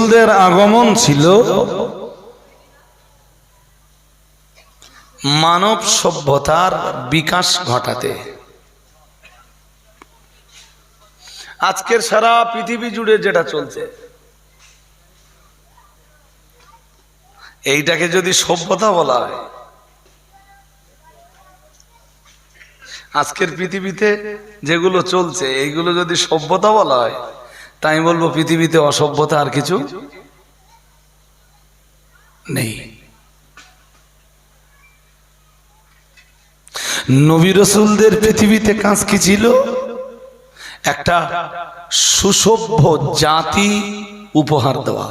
রাসূলদের আগমন ছিল মানব সভ্যতার বিকাশ ঘটাতে। আজকের সারা পৃথিবী জুড়ে যেটা চলছে এইটাকে যদি সভ্যতা বলা হয়, আজকের পৃথিবীতে যেগুলো চলছে এইগুলো যদি সভ্যতা বলা হয়, তাই বলবো পৃথিবীতে অসভ্যতা আর কিছু নেই। নবী রাসূলদের পৃথিবীতে কাজ কি ছিল? একটা সুসভ্য জাতি উপহার দেওয়া।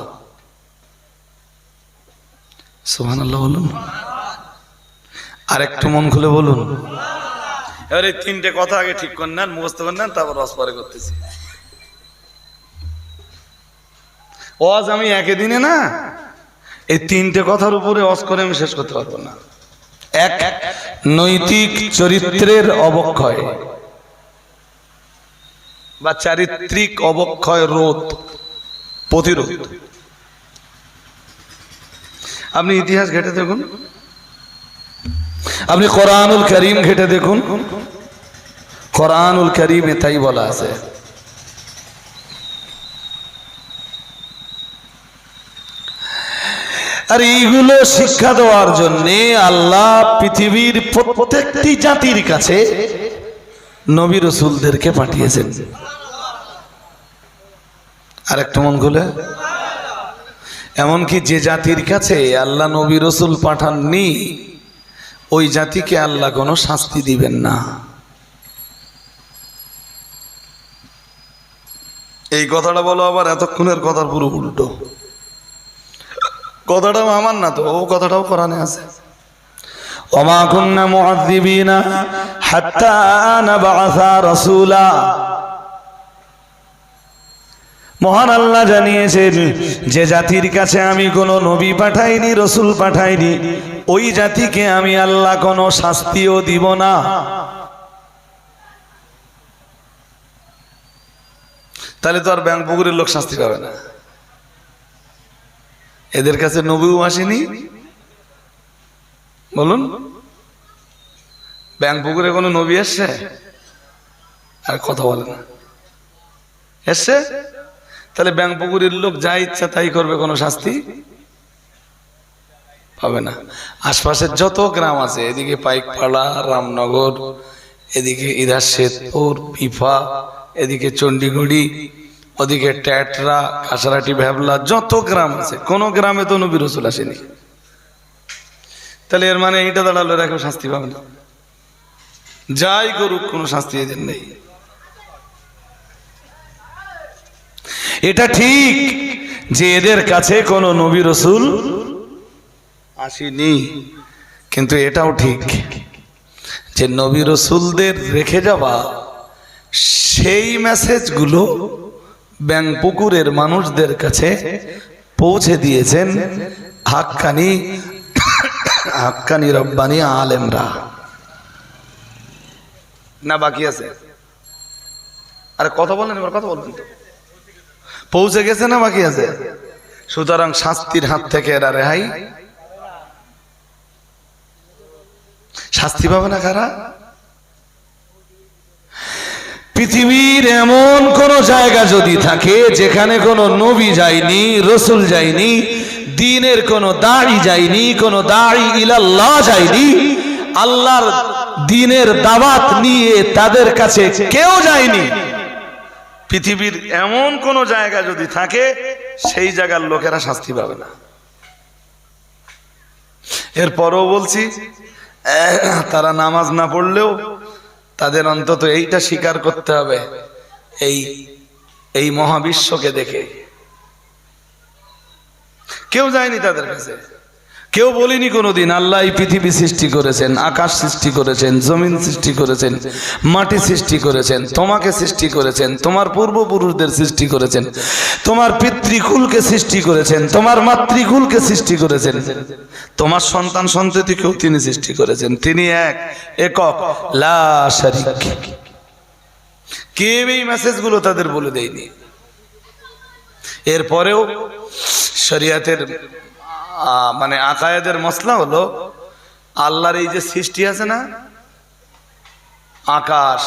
সুবহানাল্লাহ বলুন, আর একটু মন খুলে বলুন। এবার এই তিনটে কথা আগে ঠিক করে নেন, মুখস্থ করে নেন, তারপর রস পরে করতেছি। ওয়াজ আমি একে দিনে না, এই তিনটে কথার উপরে ওয়াজ করে আমি শেষ করতে পারবো না। এক, নৈতিক চরিত্রের অবক্ষয় বা চারিত্রিক অবক্ষয় রোধ, প্রতিরোধ। আপনি ইতিহাস ঘেটে দেখুন, আপনি কোরআনুল কারীম ঘেটে দেখুন, কোরআনুল কারীমে তাই বলা আছে। আর এইগুলো শিক্ষা দেওয়ার জন্য আল্লাহ পৃথিবীর প্রত্যেকটি জাতির কাছে নবী রাসূলদেরকে পাঠিয়েছেন। আর একটু মন খুলে, এমনকি যে জাতির কাছে আল্লাহ নবী রাসূল পাঠাননি ওই জাতিকে আল্লাহ কোনো শাস্তি দিবেন না। এই কথাটা বলো আবার এতক্ষণের কথার পুরো উল্টো। কথাটাও আমার না তো, ও কথাটাও কোরআনে আছে। ওমা কুন্না মুআযযিবিনা হাত্তা নাবআসা রাসূলা। মহান আল্লাহ জানিয়েছেন যে জাতির কাছে আমি কোনো নবী পাঠাইনি, রাসূল পাঠাইনি, ওই জাতিকে আমি আল্লাহ কোনো শাস্তিও দিব না। তাহলে তো আর ব্যাংপুকুরের লোক শাস্তি পাবে না। এদের কাছে নবীও আসেনি, বলুন ব্যাংপুকুরে কোনো নবী এসছে? আর কথা বলে না, এসছে? তাহলে ব্যাংপুকুরের লোক যা ইচ্ছা তাই করবে, কোনো শাস্তি পাবে না। আশপাশের যত গ্রাম আছে, এদিকে পাইকপাড়া, রামনগর, এদিকে ইধার শেরপুর, পিফা, এদিকে চণ্ডীগড়ি, ওদিকে ট্যাটরা, কাছারাটি, ভ্যাবলা, যত গ্রাম আছে, কোন গ্রামে তো নবী রাসূল আসেনি। তাহলে এর মানে এইটা দাঁড়ালো এরা কেউ শাস্তি পাবে না, যাই করুক কোনো শাস্তি এদের নেই। এটা ঠিক যে এদের কাছে কোনো নবী রাসূল আসেনি, কিন্তু এটাও ঠিক যে নবী রাসূলদের রেখে যাওয়া সেই মেসেজগুলো ব্যাংপুকুরের মানুষদের কাছে পৌঁছে দিয়েছেন হাক্কানি রব্বানি আলেমরা। না বাকি আছে? আরে কথা বলেন, এবার কথা বলবেন তো। পৌঁছে গেছে না বাকি আছে? সুতরাং শাস্তির হাত থেকে এরা রেহাই, শাস্তি পাবে না কারা? পৃথিবীর এমন কোন জায়গা যদি থাকে যেখানে কোনো নবী যায়নি, রাসূল যায়নি, দ্বীনের কোনো দাঈ যায়নি, কোনো দাঈ ইলাল্লাহ যায়নি, আল্লাহর দ্বীনের দাওয়াত নিয়ে তাদের কাছে কেউ যায়নি, পৃথিবীর এমন কোন জায়গা যদি থাকে সেই জায়গার লোকেরা শাস্তি পাবে না। এরপরও বলছি, তারা নামাজ না পড়লেও তাদের অন্তত এইটা স্বীকার করতে হবে, এই মহাবিশ্বকে দেখে কেউ যায়নি তাদের কাছে, কেউ বলিনি কোনোদিন আল্লাহ এই পৃথিবী সৃষ্টি করেছেন, আকাশ সৃষ্টি করেছেন, জমিন সৃষ্টি করেছেন, মাটি সৃষ্টি করেছেন, তোমাকে সৃষ্টি করেছেন, তোমার পূর্বপুরুষদের সৃষ্টি করেছেন, তোমার পিতৃকুলকে সৃষ্টি করেছেন, তোমার মাতৃকুলকে সৃষ্টি করেছেন, তোমার সন্তান সন্ততিকেও তিনি সৃষ্টি করেছেন। তিনি একক, লা শারীক। কেউ এই মেসেজগুলো তাদের বলে দেয়নি। এরপরেও শরিয়াতের মানে আকায়েদের মসলা হলো আল্লাহর এই যে সৃষ্টি আছে না, আকাশ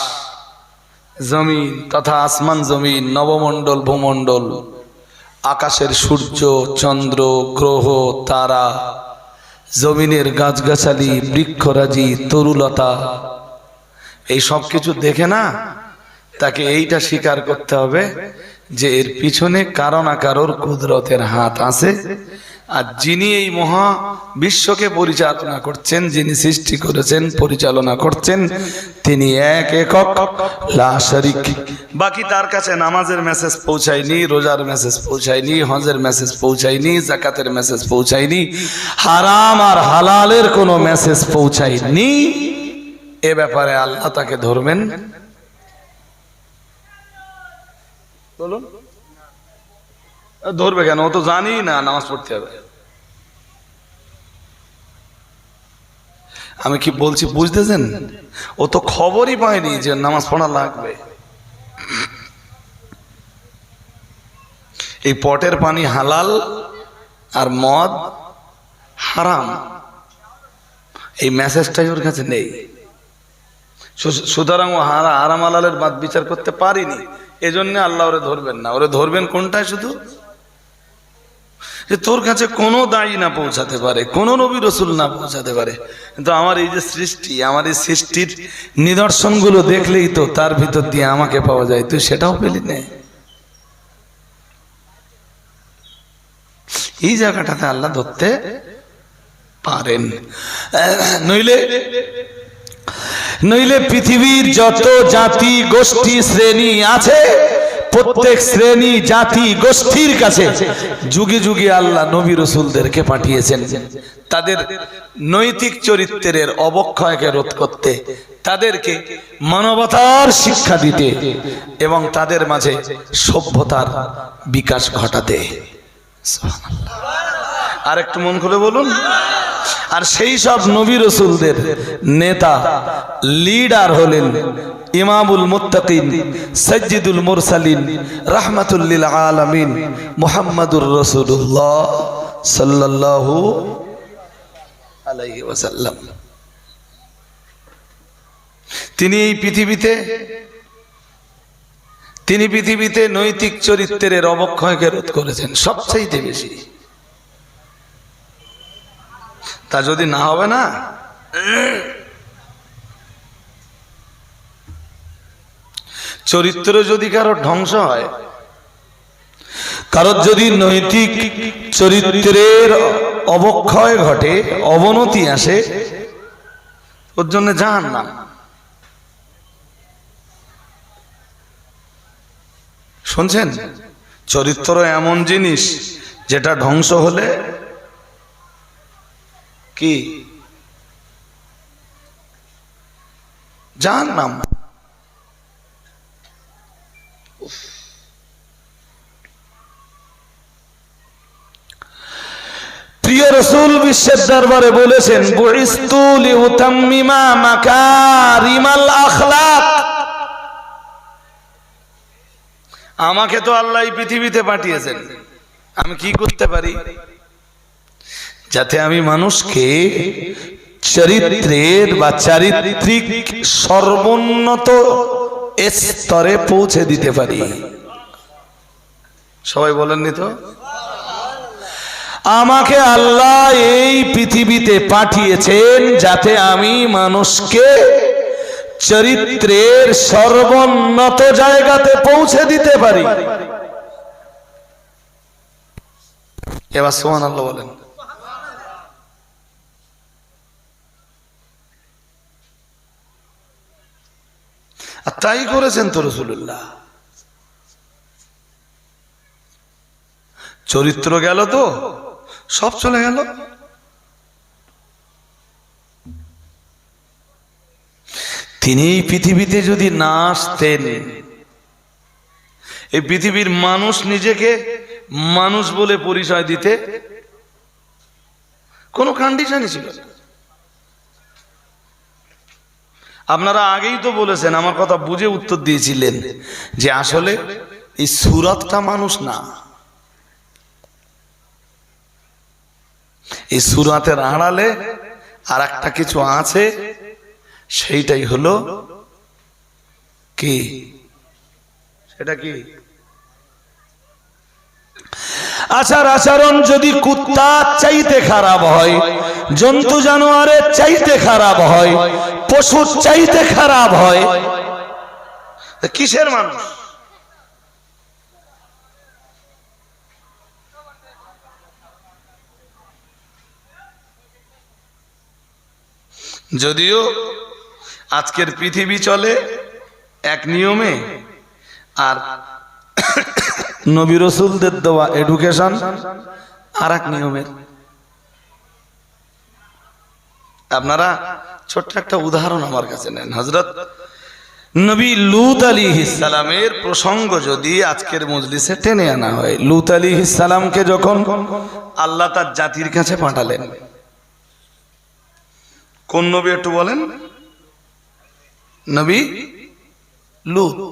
জমিন তথা আসমান জমিন, নবমণ্ডল ভূমণ্ডল, আকাশের সূর্য চন্দ্র গ্রহ তারা, জমিনের গাছগাছালি বৃক্ষরাজি তরুলতা, এই সব কিছু দেখে না তাকে এইটা স্বীকার করতে হবে যে এর পিছনে কারো না কারোর কুদরতের হাত আছে। আর যিনি এই মহা বিশ্বকে পরিচালনা করছেন, যিনি সৃষ্টি করেছেন পরিচালনা করছেন, তিনি এক একক লা শারীক। বাকি তার কাছে নামাজের মেসেজ পৌঁছায়নি, রোজার মেসেজ পৌঁছায়নি, হজের মেসেজ পৌঁছায়নি, যাকাতের মেসেজ পৌঁছায়নি, হারাম আর হালালের কোনো মেসেজ পৌঁছায়নি। এ ব্যাপারে আল্লাহ তাকে ধরবেন? বলুন, ধরবে কেন? ও তো জানি না নামাজ পড়তে হবে। আমি কি বলছি বুঝতেছেন? ও তো খবরই পায়নি যে নামাজ পড়া লাগবে। এই পটের পানি হালাল আর মদ হারাম, এই মেসেজটাই ওর কাছে নেই। সুতরাং ও হারাম হালালের বাদ বিচার করতে পারিনি, এজন্য আল্লাহ ওরে ধরবেন না। ওরে ধরবেন কোনটায়? শুধু যে তোর কাছে কোনো দায়ী না পৌঁছাতে পারে, কোন নবী রসুল না পৌঁছাতে পারে, কিন্তু আমার এই যে সৃষ্টি, আমার এই সৃষ্টির নিদর্শনগুলো দেখলেই তো তার ভিতর দিয়ে আমাকে পাওয়া যায়, তুই সেটাও পেলি না। এই জায়গাটাতে আল্লাহ ধরতে পারেন। নইলে পৃথিবীর যত জাতি গোষ্ঠী শ্রেণী আছে, প্রত্যেক শ্রেণী জাতি গোষ্ঠীর কাছে যুগে যুগে আল্লাহ নবী রসুলদেরকে পাঠিয়েছেন তাদের নৈতিক চরিত্রের অবক্ষয়কে রোধ করতে, তাদেরকে মানবতার শিক্ষা দিতে এবং তাদের মাঝে সভ্যতার বিকাশ ঘটাতে। আর একটু মন খুলে বলুন। আর সেই সব নবী রসুলদের নেতা লিডার হলেন ইমামুল মুত্তাকিন সাজ্জিদুল মুরসালিন রাহমাতুল লিল আলামিন মুহাম্মাদুর রাসূলুল্লাহ সাল্লাল্লাহু আলাইহি ওয়াসাল্লাম। তিনি পৃথিবীতে নৈতিক চরিত্রের অবক্ষয়কে রোধ করেছেন সবচেয়ে বেশি। তা যদি না হবে না, চরিত্র যদি কারো ধ্বংস হয়, কারোর যদি নৈতিক চরিত্রের অবক্ষয় ঘটে, অবনতি আসে, ওর জন্য জাহান্নাম। শুনছেন? চরিত্র এমন জিনিস যেটা ধ্বংস হলে কি জাহান্নাম। প্রিয় রাসূল বিশ্বের দরবারে বলেছেন, বুইস্তু লিউতাম্মিমা মাকারিমাল আখলাক। আমাকে তো আল্লাহ এই পৃথিবীতে পাঠিয়েছেন, আমি কি করতে পারি? যাতে আমি মানুষকে চরিত্রের বা চারিত্রিক সর্বোন্নত স্তরে পৌঁছে দিতে পারি। সবাই বলেননি তো? আমাকে আল্লাহ এই পৃথিবীতে পাঠিয়েছেন যাতে আমি মানুষকে চরিত্রের সর্বোন্নত জায়গাতে পৌঁছে দিতে পারি। এবার সুবহানাল্লাহ বলেন। আর তাই করেছেন তো রাসূলুল্লাহ। চরিত্র গেল তো সব চলে গেল। তিনি পৃথিবীতে যদি না আসতেন, এই পৃথিবীর মানুষ নিজেকে মানুষ বলে পরিচয় দিতে কোনো কন্ডিশনই ছিল না। আপনারা আগেই তো বলেছেন, আমার কথা বুঝে উত্তর দিয়েছিলেন যে আসলে এই সুরতটা মানুষ না, এই সূরাতের আড়ালে আর একটা কিছু আছে, সেইটাই হলো কি? সেটা কি? আচার আচরণ যদি কুত্তার চাইতে খারাপ হয়, জন্তু জানোয়ারের চাইতে খারাপ হয়, পশুর চাইতে খারাপ হয়, কিসের মানুষ? যদিও আজকের পৃথিবী চলে এক নিয়মে, আর নবী রাসূলদের দেওয়া এডুকেশন আর এক নিয়মের। আপনারা ছোট্ট একটা উদাহরণ আমার কাছে নেন। হযরত নবী লূত আলাইহিস সালামের প্রসঙ্গ যদি আজকের মজলিসে টেনে আনা হয়, লূত আলাইহিস সালামকে যখন আল্লাহ তার জাতির কাছে পাঠালেন, কোন নবী একটু বলেন? নবী লূত,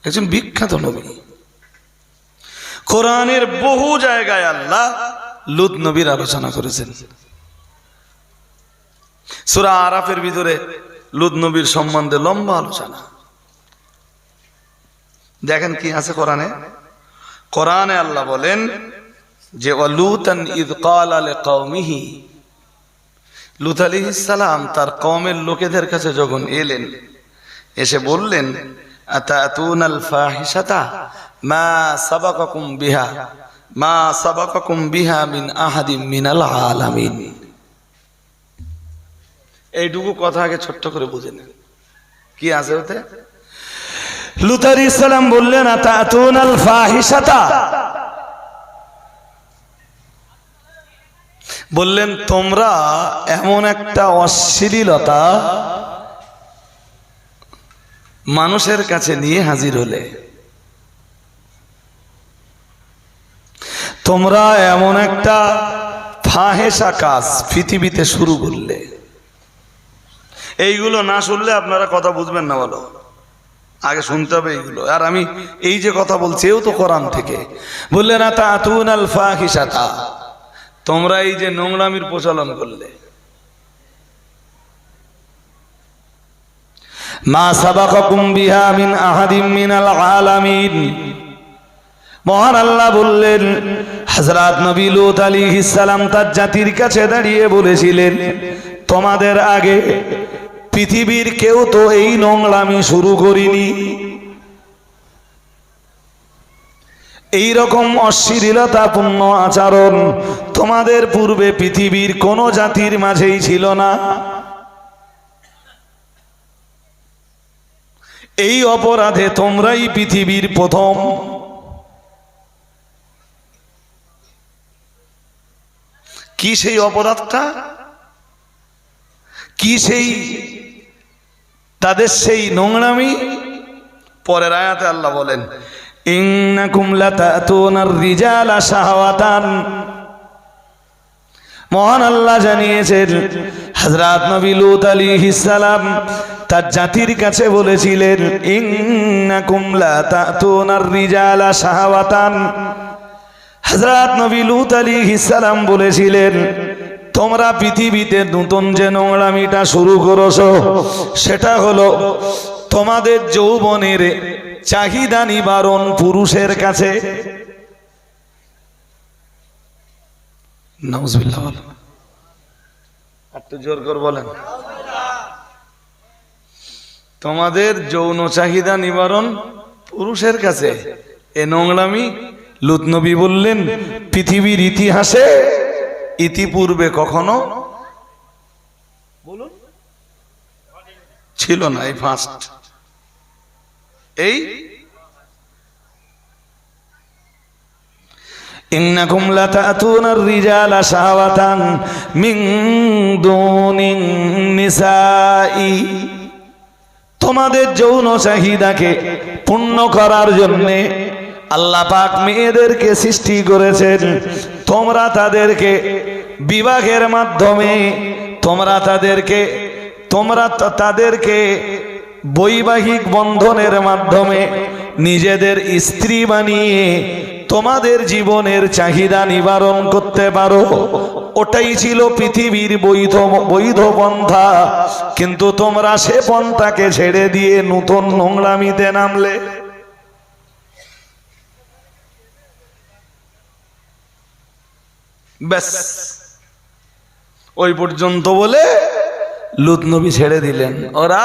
একজন বিখ্যাত নবী। কোরআনের বহু জায়গায় আল্লাহ লূত নবীর আলোচনা করেছেন। সূরা আরাফের ভিতরে লূত নবীর সম্বন্ধে লম্বা আলোচনা। দেখেন কি আছে কোরআনে। কোরআনে আল্লাহ বলেন যে ওয়ালুতান ইয ক্বালা লিকাওমিহি, লূত আলাইহিস সালাম তার কওমের লোকেদের কাছে যখন এলেন, এসে বললেন আতাতুনাল ফাহিশাতা মা সাবাকাকুম বিহা মিন আহাদিম মিনাল আলামিন। এইটুকু কথা আগে ছোট্ট করে বুঝে নেন কি আছে ওতে। লূত আলাইহিস সালাম বললেন আতাতুনাল ফাহিশাতা, বললেন তোমরা এমন একটা অশ্লীলতা মানুষের কাছে নিয়ে হাজির হলে, তোমরা এমন একটা ফাহেসা কাজ পৃথিবীতে শুরু করলে। এইগুলো না শুনলে আপনারা কথা বুঝবেন না। বলো, আগে শুনতে হবে এইগুলো। আর আমি এই যে কথা বলছি এও তো কোরআন থেকে। বললেন আতাতুনাল ফাহিশাতা, তোমরা এই যে নোংরামির প্রচলন করলে, মা সাবাকাকুম বিহা মিন আহাদিম মিনাল আলামিন। মহান আল্লাহ বললেন হযরত নবী লূত আলাইহিস সালাম তার জাতির কাছে দাঁড়িয়ে বলেছিলেন, তোমাদের আগে পৃথিবীর কেউ তো এই নোংরামি শুরু করেনি, এই রকম অশ্লীলতাপূর্ণ আচরণ তোমাদের পূর্বে পৃথিবীর কোন জাতির মাঝেই ছিল না। এই অপরাধে তোমরাই পৃথিবীর প্রথম। কি সেই অপরাধটা? কি সেই তাদের সেই নোংরামি? পরের আয়াতে আল্লাহ বলেন ইন্নাকুম লাতাতুনার রিজালা শাহওয়াতান। মহান আল্লাহ জানিয়েছেন হযরত নবী লূত আলাইহিস সালাম তার জাতির কাছে বলেছিলেন ইন্নাকুম লাতাতুনার রিজালা শাহওয়াতান। হযরত নবী লূত আলাইহিস সালাম বলেছিলেন, তোমরা পৃথিবীতে নতুন যে নোংরামিটা শুরু করেছো সেটা হলো তোমাদের যৌবনের চাহিদা নিবারণ পুরুষের কাছে। নাউজুবিল্লাহ, একটু জোর করে বলেন। তোমাদের যৌন চাহিদা নিবারণ পুরুষের কাছে, এ নোংরামি লূত নবী বললেন পৃথিবীর ইতিহাসে ইতিপূর্বে কখনো বলুন ছিল না, এই ফার্স্ট। এই ইন্নাকুম লাতাতুনার রিজালা শাহওয়াতান মিন দুনিন নিসাই, তোমাদের যৌন চাহিদাকে পূর্ণ করার জন্য আল্লাহ পাক মেয়েদেরকে সৃষ্টি করেছেন। তোমরা তাদেরকে বিবাহের মাধ্যমে তোমরা তাদেরকে বৈবাহিক বন্ধনের মাধ্যমে নিজেদের স্ত্রী বানিয়ে তোমাদের জীবনের চাহিদা নিবারণ করতে পারো। ওটাই ছিল পৃথিবীর বৈধ পন্থা, কিন্তু তোমরা সে পন্থাকে ছেড়ে দিয়ে নতুন নোংরামিতে নামলে। ব্যাস ওই পর্যন্ত বলে লূত নবী ছেড়ে দিলেন। ওরা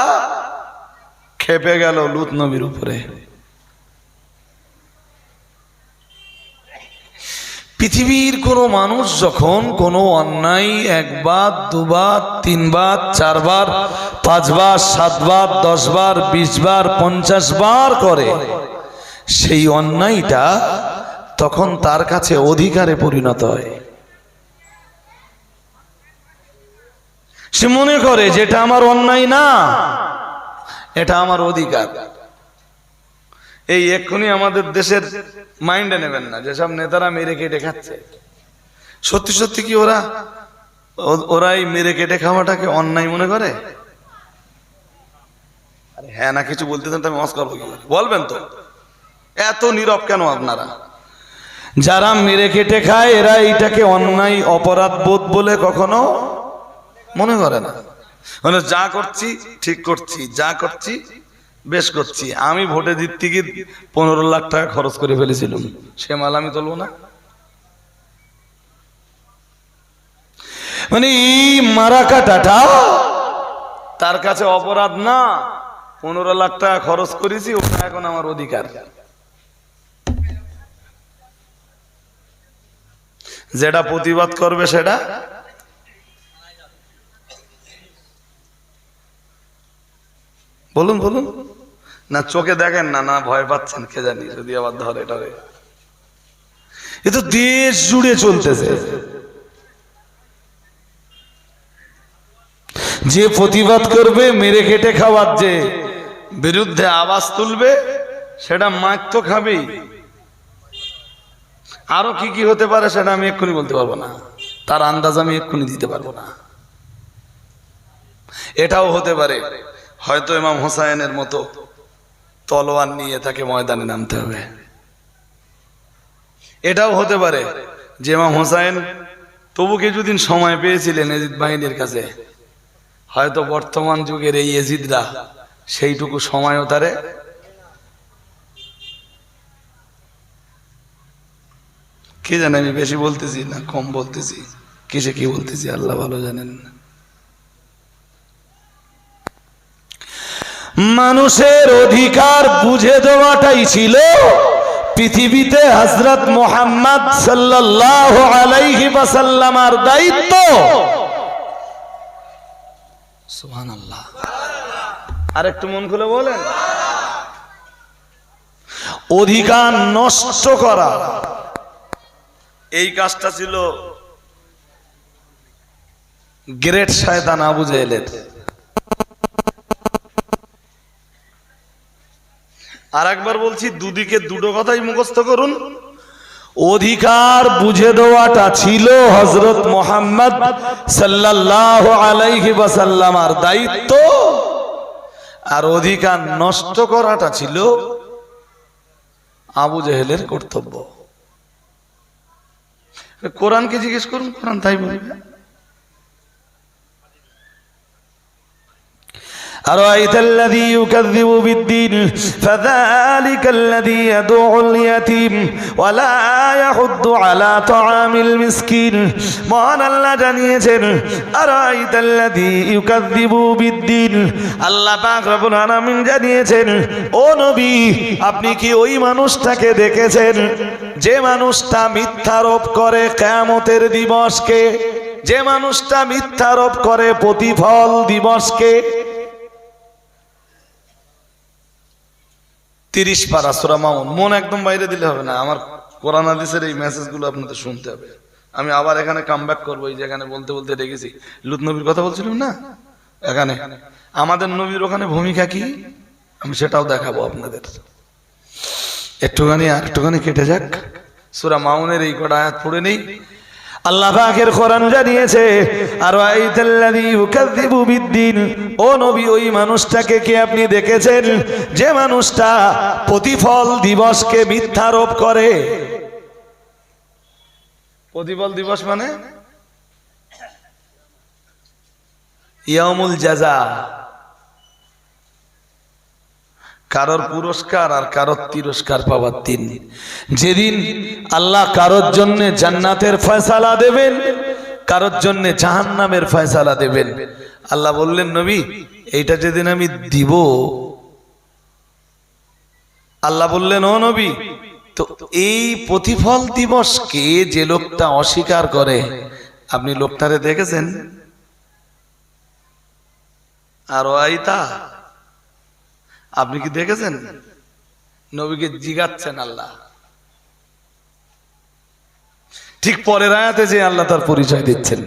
খেপে গেল লূত নবীর উপরে। পৃথিবীর কোনো মানুষ যখন কোনো অন্যায় একবার, দুবার, তিনবার, চারবার, পাঁচবার, সাতবার, 10 বার, 20 বার, 50 বার করে, সেই অন্যায়টা তখন তার কাছে অধিকারে পরিণত হয়। সে মনে করে যেটা আমার অন্যায় না, এটা আমার অধিকার। এই এক্ষুনি আমাদের দেশের মাইন্ডে নেবেন না, যেসব নেতারা মেরে কেটে খাচ্ছে, সত্যি সত্যি কি ওরাই মেরে কেটে খাওয়াটাকে অন্যায় মনে করে? হ্যাঁ না কিছু বলতে চান, আমি মস্ক করবো কি বলবেন? তো এত নীরব কেন আপনারা? যারা মেরে কেটে খায় এরা এইটাকে অন্যায়, অপরাধ বোধ বলে কখনো মনে করে না। মানে যা করছি ঠিক করছি, যা করছি বেশ করছি। আমি ভোটে জিততে গিয়ে 15 লাখ টাকা খরচ করে ফেলেছিলাম, সে মাল আমি তুলবো না? মানে এই মারা কাটাটা তার কাছে অপরাধ না। 15 লাখ টাকা খরচ করেছি, ওটা এখন আমার অধিকার। যেটা প্রতিবাদ করবে সেটা বলুন বলুন না, চোখে দেখেন না, না ভয় পাচ্ছেন কে জানি, যদি আবার ধরে টরে। এ তো দেশ জুড়ে চলতেছে। যে প্রতিবাদ করবে, মেরে কেটে খাওয়ার যে বিরুদ্ধে আওয়াজ তুলবে, সেটা মার তো খাবেই। আরো কি কি হতে পারে সেটা আমি এক্ষুনি বলতে পারবো না, তার আন্দাজ আমি এক্ষুনি দিতে পারবো না। এটাও হতে পারে হয়তো ইমাম হোসাইনের মতো তলোয়ার নিয়ে তাকে ময়দানে নামতে হবে। এটাও হতে পারে যে ইমাম হোসাইন তবু কিছুদিন সময় পেয়েছিলেন এজিদ বাহিনীর কাছে, হয়তো বর্তমান যুগের এই এজিদরা সেইটুকু সময়ও তারে কে জানে। আমি বেশি বলতেছি না কম বলতেছি, কিসে কি বলতেছি আল্লাহ ভালো জানেন। মানুষের অধিকার বুঝে দেওয়াটাই ছিল পৃথিবীতে হযরত মুহাম্মদ সাল্লাল্লাহু আলাইহি ওয়াসাল্লামের দায়িত্ব। সুবহানাল্লাহ। আরেকটু মন খুলে বলেন। অধিকার নষ্ট করা এই কাজটা ছিল গ্রেট শয়তান আবু জেহেলের। আর একবার বলছি, দুদিকে দুটো কথাই মুখস্থ করুন। অধিকার বুঝে দেওয়াটা ছিল হযরত মুহাম্মদ সাল্লাল্লাহু আলাইহি ওয়াসাল্লামের দায়িত্ব, আর অধিকার নষ্ট করাটা ছিল আবু জেহেলের কর্তব্য। কোরআনকে জিজ্ঞেস করুন, কোরআন তাই বলবে। أرأيت الذي يكذب بالدين فذلك الذي يدعو اليتيم ولا يحض على طعام المسكين। মহান আল্লাহ জানিয়েছেন أرأيت الذي يكذب بالدين, আল্লাহ পাক রব্বুল আলামিন জানিয়েছেন ও নবী আপনি কি ওই মানুষটাকে দেখেছেন যে মানুষটা মিথ্যারোপ করে কিয়ামতের দিবসকে, যে মানুষটা মিথ্যারোপ করে প্রতিফল দিবসকে। 30 পারা সূরা মাউন। মন একদম বাইরে দিলে হবে না, আমার কোরআন হাদিসের এই মেসেজগুলো আপনাদের শুনতে হবে। আমি আবার এখানে কামব্যাক করবো, এই যেখানে বলতে বলতে রেখেছি লূত নবীর কথা বলছিলাম না, এখানে আমাদের নবীর ওখানে ভূমিকা কি আমি সেটাও দেখাবো আপনাদের। একটুখানি কেটে যাক, সূরা মাউনের এই কটা আয়াত পড়ে নেই। আল্লাহ পাকের কোরআন জানিয়েছে আরাইতাল্লাযী ইউকাযযিবু বিদ্দীন, ও নবী ওই মানুষটাকে কি আপনি দেখেছেন যে মানুষটা প্রতিফল দিবসকে মিথ্যারোপ করে। প্রতিফল দিবস মানে ইয়াউমুল জাযা, কারোর পুরস্কার আর কারোর তিরস্কার পাওয়ার দিন। যেদিন আল্লাহ কারোর জন্য জান্নাতের ফয়সালা দেবেন, কারোর জন্য জাহান্নামের ফয়সালা দেবেন। আল্লাহ বললেন, নবী এইটা যেদিন আমি দিব, আল্লাহ বললেন, ও নবী, তো এই প্রতিফল দিবসকে যে লোকটা অস্বীকার করে, আপনি লোকটারে দেখেছেন? আর আইতা, আপনি কি দেখেছেন? নবীকে জিগাচ্ছেন আল্লাহ। ঠিক পরের আয়াতে যে আল্লাহ তার পরিচয় দিচ্ছেন,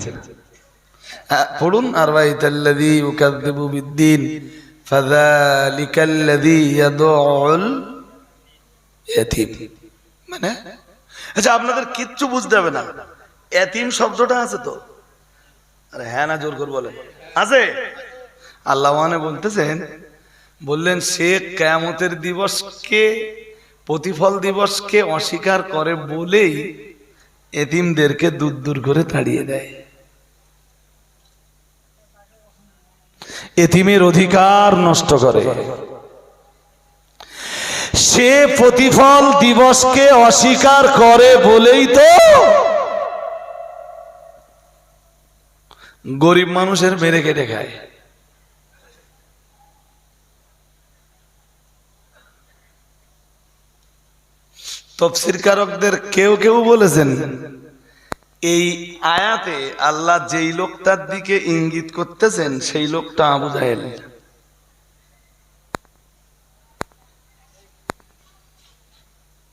পড়ুন, আর আরাইতাল্লাযী ইউকাযযিবু বিদ্দীন ফাযালিকাল্লাযী ইয়াদউল ইয়াতীম। মানে আচ্ছা, আপনাদের কিচ্ছু বুঝতে হবে না, ইয়াতীম শব্দটা আছে তো? আরে হ্যাঁ না জোর করে বলেন, আছে? আল্লাহ মানে বলতেছেন, বললেন সে কিয়ামতের দিবসকে, প্রতিফল দিবসকে অস্বীকার করে বলেই এতিমদেরকে দূর দূর করে তাড়িয়ে দেয়। এতিমের অধিকার নষ্ট করে। সে প্রতিফল দিবসকে অস্বীকার করে বলেই তো গরিব মানুষের মেরে কেটে খায়। তাফসীরকারকদের কেউ কেউ বলেছেন, এই আয়াতে আল্লাহ যেই লোকটার দিকে ইঙ্গিত করতেছেন সেই লোকটা আবু জাহেল।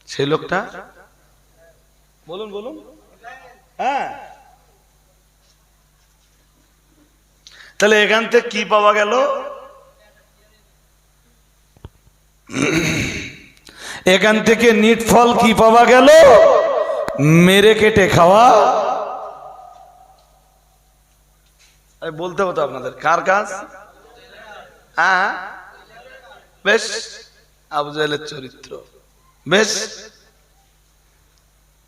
সেই লোকটা বলুন বলুন, হ্যাঁ। তাহলে এখান থেকে কি পাওয়া গেল? এখান থেকে নিট ফল কি পাওয়া গেল? মেরে কেটে খাওয়া। বলতে হতো আপনাদের, কার কাজ? হ্যাঁ বেশ, আবু জাহেলের চরিত্র বেশ।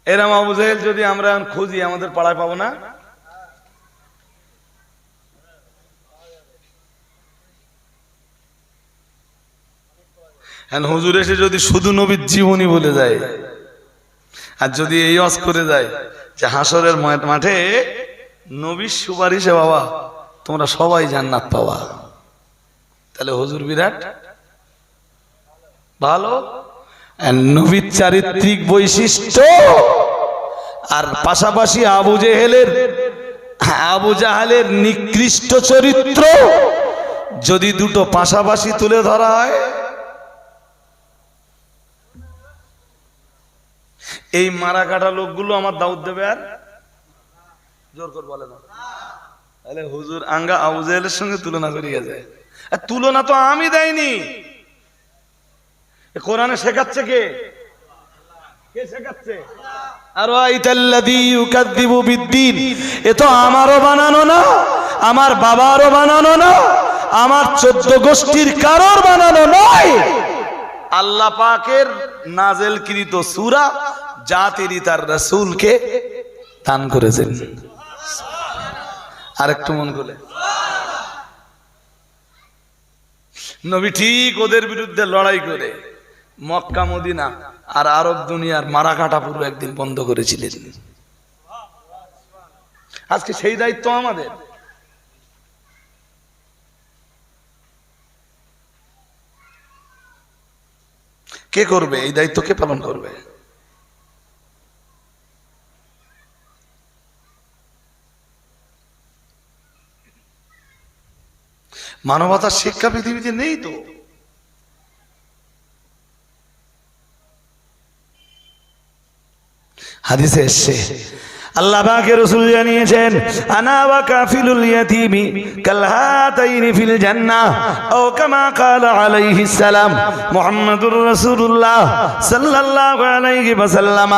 এরম আবু জাহেল যদি আমরা খুঁজি আমাদের পাড়ায় পাবো না? হুজুর এসে যদি শুধু নবীর জীবনী বলে যায়, আর যদি এই ওয়াজ করে যায় যে হাসরের মাঠে নবীর সুপারিশে বাবা তোমরা সবাই জান্নাত পাওয়া, তাহলে হুজুর বিরাট ভালো। নবীর চারিত্রিক বৈশিষ্ট্য আর পাশাপাশি আবু জাহেলের নিকৃষ্ট চরিত্র যদি দুটো পাশাপাশি তুলে ধরা হয়, এই মারা কাটা লোকগুলো আমার দাউদ দেবে আর জোর করে বলে না। তাহলে হুজুর আঙ্গা আবু জাহেলের সঙ্গে তুলনা করিয়ে যায়। তুলনা তো আমি দেয়নি, কোরআনে শেখাচ্ছে কে? কে শেখাচ্ছে? আরাইতাল্লাযী ইউকাযযিবু বিদ্দীন, এ তো আমারও বানানো না, আমার বাবারও বানানো না, আমার 14 গোষ্ঠীর কারোর বানানো নয়। আল্লাহ পাকের নাজেলকৃত সূরা, যা তিনি তার রাসূলকে দান করেছেন। আরেকটু মন খুলে, নবী ঠিক ওদের বিরুদ্ধে লড়াই করে মক্কা মদিনা আর আরব দুনিয়ার মারা কাটা পুরো একদিন বন্ধ করেছিলেন। আজকে সেই দায়িত্ব আমাদের। কে করবে এই দায়িত্ব? কে পালন করবে? মানবতার শিক্ষা পৃথিবীতে নেই তো। হাদিসে এসেছে আল্লাহ পাকের রাসূল জানিয়েছেন, আনা ওয়া কাফিলুল ইয়াতীমি কালহাতাইনি ফিল জান্নাহ, ও কামা ক্বালা আলাইহিস সালাম মুহাম্মাদুর রাসূলুল্লাহ সাল্লাল্লাহু আলাইহি ওয়াসাল্লাম।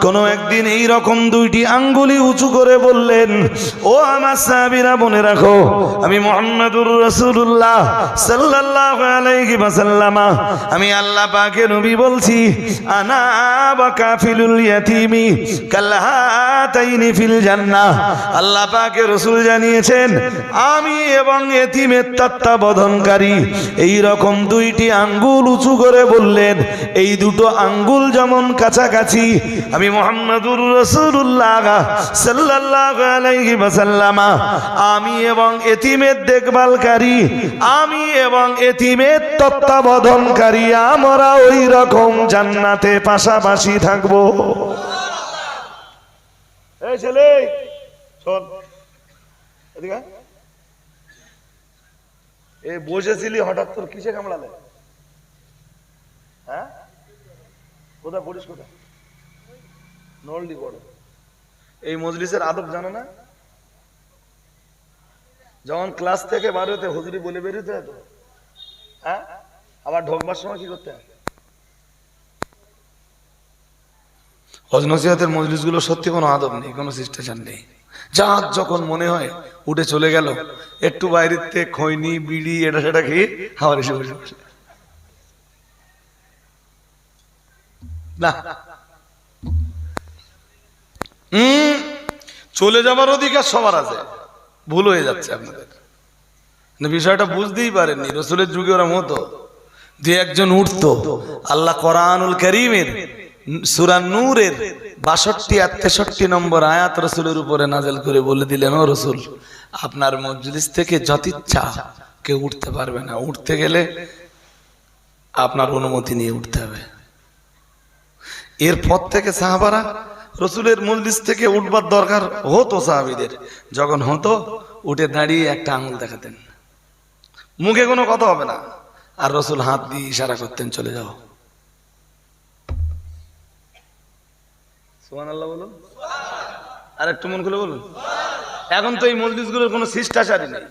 কোন একদিন এই রকম দুইটি আঙ্গুলি উঁচু করে বললেন, ও আমার সাহাবীরা মনে রাখো, আমি মুহাম্মাদুর রাসূলুল্লাহ সাল্লাল্লাহু আলাইহি ওয়াসাল্লাম, আমি আল্লাহ পাকের নবী বলছি, আনা ওয়া কাফিলুল ইয়াতীমি কালহাত হাতাইনি ফিল জান্নাহ। আল্লাহ পাকের রাসূল জানিয়েছেন আমি এবং এতিমের তত্ত্বাবধানকারী এই রকম দুইটি আঙ্গুল উঁচু করে বললেন, এই দুটো আঙ্গুল যেমন কাছাকাছি আমি মুহাম্মাদুর রাসূলুল্লাহ সাল্লাল্লাহু আলাইহি ওয়াসাল্লাম আমি এবং এতিমের দেখভালকারী আমি এবং এতিমের তত্ত্বাবধানকারী আমরা ওই রকম জান্নাতে পাশাপাশি থাকবো। এই ছেলে শোন এদিকে, এই বসেছিলি হঠাৎ তোর কিসে কামড়ালে? হ্যাঁ কোথায় পড়িস, কোথায়? নলডি পড়ে। এই মজলিসের আদব জানো না? যখন ক্লাস থেকে বার হতে হুজুরি বলে বেরোতে হতো, হ্যাঁ আবার ঢোকবার সময় কি করতে হয়? হজ নসিহতের মজলিসগুলো সত্যি কোনো আদব নেই, কোনো শিষ্টাচার নেই। যার যখন মনে হয় উঠে চলে গেল, একটু বাইরেতে খৈনি বিড়ি এটা সেটা খেয়ে আবার এসে বসে বসে না। চলে যাবার অধিকার সবার আছে, ভুল হয়ে যাচ্ছে আপনাদের, বিষয়টা বুঝতেই পারেননি। রসুলের যুগে ওরা মতো দুই একজন উঠতো, আল্লাহ কোরআনুল কারীমের সূরা নূরের ৬২ আর ৬৩ নম্বর আয়াত রসুলের উপরে নাযিল করে বলে দিলেন, ও রসুল আপনার মজলিস থেকে যত ইচ্ছা কেউ উঠতে পারবে না, উঠতে গেলে আপনার অনুমতি নিয়ে উঠতে হবে। এরপর থেকে সাহাবারা রসুলের মজলিস থেকে উঠবার দরকার হতো সাহাবীদের, যখন হতো উঠে দাঁড়িয়ে একটা আঙুল দেখাতেন, মুখে কোনো কথা হবে না, আর রসুল হাত দিয়ে ইশারা করতেন চলে যাও। সুবহানাল্লাহ বলুন, আর একটু মন খুলে বলুন। এখন তো এই মজলিসগুলোর কোনো শিষ্টাচারই নেই।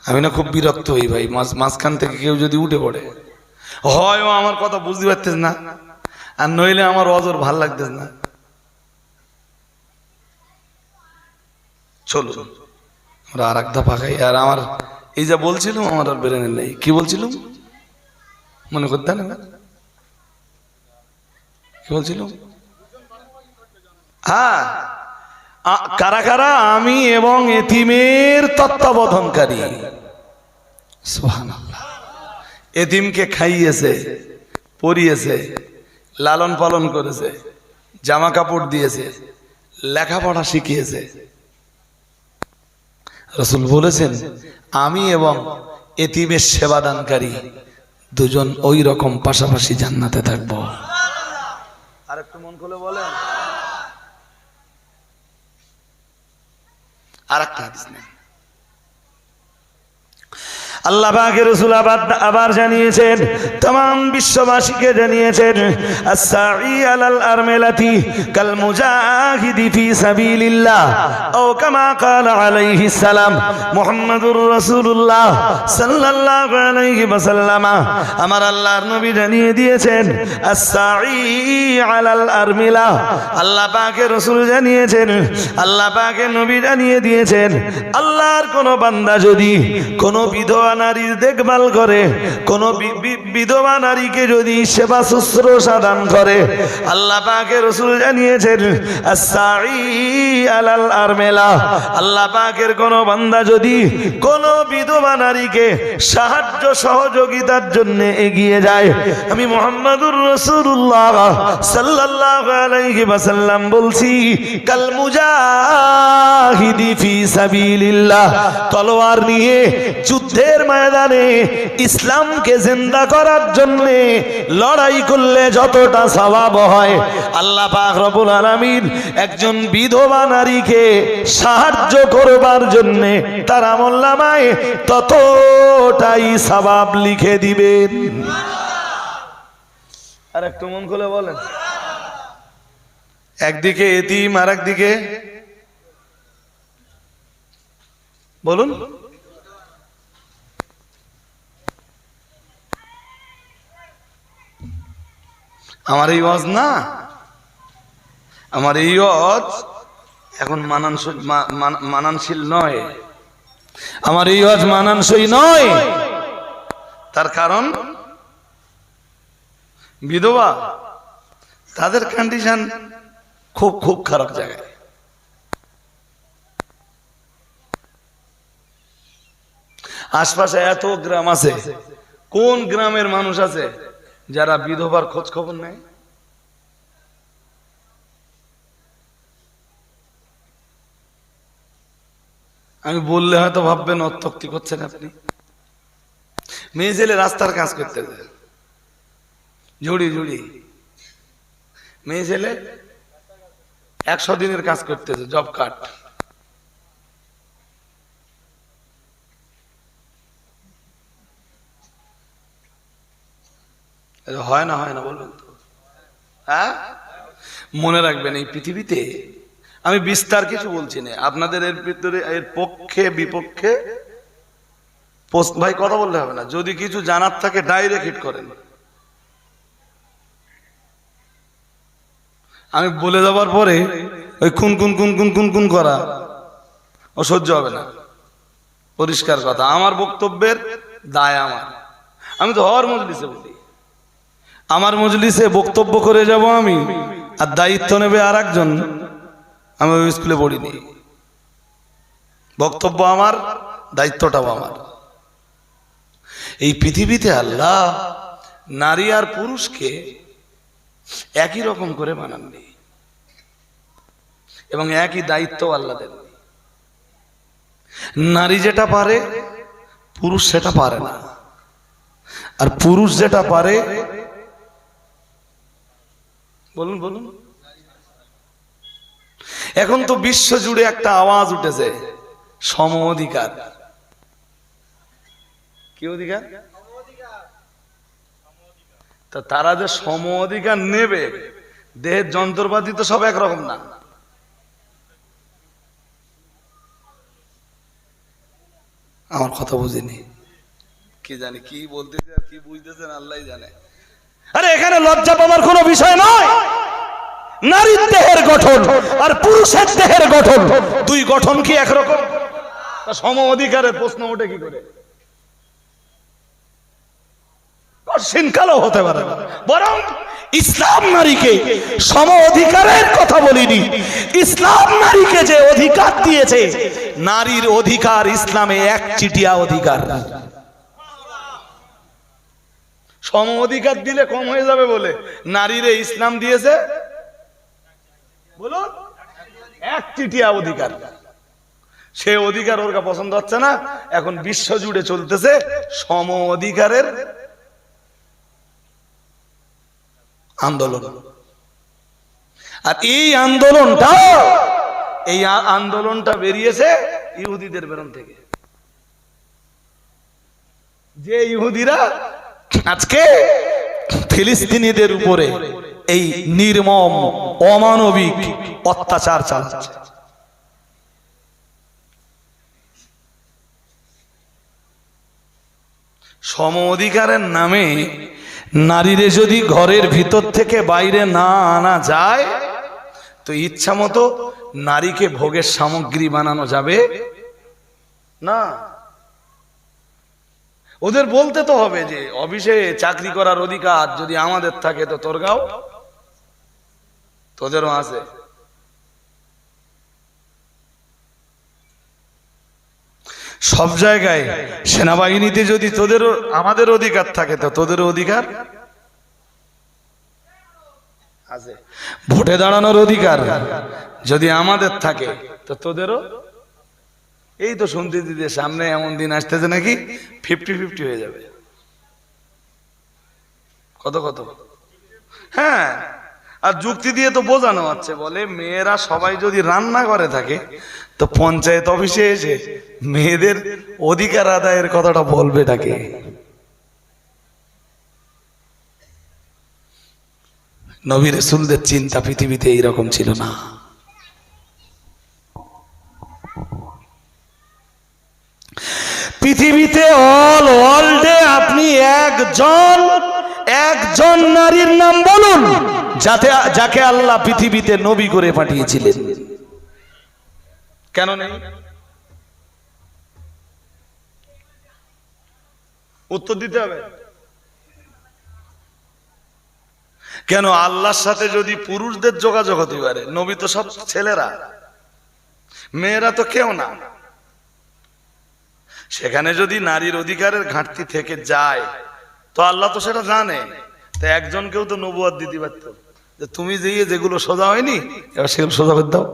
আমি না খুব বিরক্ত হই ভাই, মাঝখান থেকে কেউ যদি উঠে পড়ে, হয় ও আমার কথা বুঝতে পারতেছ না, আর নইলে আমার অজর ভাল লাগতেছ না। চলুন আমরা আর এক ধাপ আগাই। আর আমার এই যা বলছিলাম আমার আর ব্রেনে নেই, কি বলছিলাম মনে করতে না, কি বলছিলাম? হ্যাঁ, কারা কারা? আমি এবং এতিমের তত্ত্বাবধানকারী। সুবহানাল্লাহ। এতিমকে খাইয়েছে, পরিয়েছে, লালন পালন করেছে, জামা কাপড় দিয়েছে, লেখাপড়া শিখিয়েছে। রাসূল বলেছেন আমি এবং এতিমের সেবাদানকারী দুজন ওই রকম পাশাপাশি জান্নাতে থাকবো। আর একটু মন খুলে বলেন। আর একটা হাদিস নেই, আল্লাহ পাকের রাসূল আবার জানিয়েছেন, तमाम বিশ্ববাসীকে জানিয়েছেন, as-সাঈ আলাল আরমালাতি কাল মুজাহিদি ফি সাবিলিল্লাহ আও কামা ক্বালা আলাইহিস সালাম মুহাম্মাদুর রাসূলুল্লাহ সাল্লাল্লাহু আলাইহি ওয়াসাল্লাম। আমার আল্লাহর নবী জানিয়ে দিয়েছেন as-সাঈ আলাল আরমিলা, আল্লাহ পাকের রাসূল জানিয়েছেন, আল্লাহ পাকের নবী জানিয়ে দিয়েছেন, আল্লাহর কোন বান্দা যদি কোন বিধবা নারীর দেখভাল করে, কোন বিধবা নারীকে যদি সেবা শুশ্রূষা দান করে, আল্লাহ পাকের রাসূল জানিয়েছেন as-সাঈ আলাল আরমিলা, আল্লাহ পাকের কোন বান্দা যদি কোন বিধবা নারীকে সাহায্য সহযোগিতার জন্য এগিয়ে যায়, আমি মুহাম্মাদুর রাসূলুল্লাহ সাল্লাল্লাহু আলাইহি ওয়াসাল্লাম বলছি, কাল মুজাহিদি ফি সাবিলিল্লাহ, তলোয়ার নিয়ে যুদ্ধের ময়দানে ইসলামকে জিন্দা করার জন্য লড়াই করলে যতটা সওয়াব হয়, আল্লাহ পাক রব্বুল আলামিন একজন বিধবা নারীকে সাহায্য করবার জন্য তার আমলনামায় ততটাই সওয়াব লিখে দিবেন। আর একটু মন খুলে বলেন। একদিকে এতিম আর একদিকে বলুন, আমার এই ওয়াজ না, আমার এই ওয়াজ এখন মানানশীল নয়, আমার এই ওয়াজ মানানসই নয়। তার কারণ বিধবা, তাদের কন্ডিশন খুব খুব খারাপ জায়গায়। আশপাশে এত গ্রাম আছে, কোন গ্রামের মানুষ আছে যারা বিধবার খোঁজ খবর নেয়? আমি বললে হয়তো ভাববেন অত্যক্তি করছেন আপনি। মেয়ে ছেলে রাস্তার কাজ করতে যায়, ঝুড়ি ঝুড়ি, মেয়ে ছেলে 100 দিনের কাজ করতেছে, জব কার্ড। হয় না, হয় না বলবেন তো? হ্যাঁ, মনে রাখবেন এই পৃথিবীতে আমি বিস্তার কিছু বলছি না, আপনাদের এর ভিতরে এর পক্ষে বিপক্ষে ভাই কথা বললে হবে না। যদি কিছু জানার থাকে ডাইরেক্ট হিট করেন। আমি বলে যাবার পরে ওই খুন খুন খুন খুন খুন খুন করা ও সহ্য হবে না। পরিষ্কার কথা, আমার বক্তব্যের দায় আমার। আমি তো হর মজলিসে বলি, আমার মজলিসে বক্তব্য করে যাব আমি, আর দায়িত্ব নেবে আর একজন। আমি ওই স্কুলে পড়িনি, বক্তব্য আমার, দায়িত্বটাও আমার। এই পৃথিবীতে আল্লাহ নারী আর পুরুষকে একই রকম করে বানাননি, এবং একই দায়িত্ব আল্লাহ দেন। নারী যেটা পারে পুরুষ সেটা পারে না, আর পুরুষ যেটা পারে, বলুন বলুন, এখন তো বিশ্ব জুড়ে একটা আওয়াজ উঠেছে, সম অধিকার। কি অধিকার? তা তারা যে সম অধিকার নেবে, দেহের যন্ত্রপাতি তো সব একরকম না। আমার কথা বুঝিনি, কি জানি কি বলতেছে আর কি বুঝতেছেন আল্লাহ জানে। আরে এখানে লজ্জা পাওয়ার কোনো বিষয় নয়। নারীর দেহের গঠন আর পুরুষের দেহের গঠন, দুই গঠন কি একরকম? সম অধিকারের প্রশ্ন ওঠে কি করে? কঠিনকালও হতে পারে না। বরং ইসলাম নারীকে সম অধিকারের কথা বলিনি, ইসলাম নারীকে যে অধিকার দিয়েছে, নারীর অধিকার ইসলামে একচিটিয়া অধিকার। সম অধিকার দিলে কম হয়ে যাবে বলে নারীরে ইসলাম দিয়েছে, বলুন, একচিটিয়া অধিকার। সে অধিকার ওর পছন্দ হচ্ছে না, এখন বিশ্ব জুড়ে চলতেছে সম অধিকারের আন্দোলন। আর এই আন্দোলনটা বেরিয়েছে ইহুদিদের বেরন থেকে। যে ইহুদিরা আজকে ফিলিস্তিনিদের উপরে এই নির্মম অমানবিক অত্যাচার চালাচ্ছে। সম অধিকারের নামে নারীরে যদি ঘরের ভিতর থেকে বাইরে না আনা যায়, তো ইচ্ছা মতো নারীকে ভোগের সামগ্রী বানানো যাবে না। ওদের বলতে তো হবে যে অফিসে চাকরি করার অধিকার যদি আমাদের থাকে, তো তোর গাও তোদেরও আছে। সব জায়গায় সেনাবাহিনীতে যদি তোদেরও আমাদের অধিকার থাকে, তো তোদেরও অধিকার আছে। ভোটে দাঁড়ানোর অধিকার যদি আমাদের থাকে, তো তোদেরও। এই তো শুনতে দিতে সামনে এমন দিন আসতেছে নাকি 50-50 হয়ে যাবে। কত কত? হ্যাঁ, আর যুক্তি দিয়ে তো বোঝানো হচ্ছে, বলে মেয়েরা সবাই যদি রান্না করে থাকে, তো পঞ্চায়েত অফিসে এসে মেয়েদের অধিকার আদায়ের কথাটা বলবে তাকে। নবী রাসূলদের চিন্তা পৃথিবীতে এইরকম ছিল না। পৃথিবীতে অল ওয়ার্ল্ডে আপনি একজন নারীর নাম বলুন যাকে আল্লাহ পৃথিবীতে নবী করে পাঠিয়েছিলেন। কেন নেই? উত্তর দিতে হবে। কেন আল্লাহর সাথে যদি পুরুষদের যোগাযোগ হতে পারে, নবী তো সব ছেলেরা, মেয়েরা তো কেউ না, সেখানে যদি নারীর অধিকারের ঘাটতি থেকে যায় তো আল্লাহ তো সেটা জানে। তো একজনকেও তো নবুয়ত দিতে পারত যে তুমি যেগুলো সোজা হয়নি এবার সেগুলো সোজা করে দাও।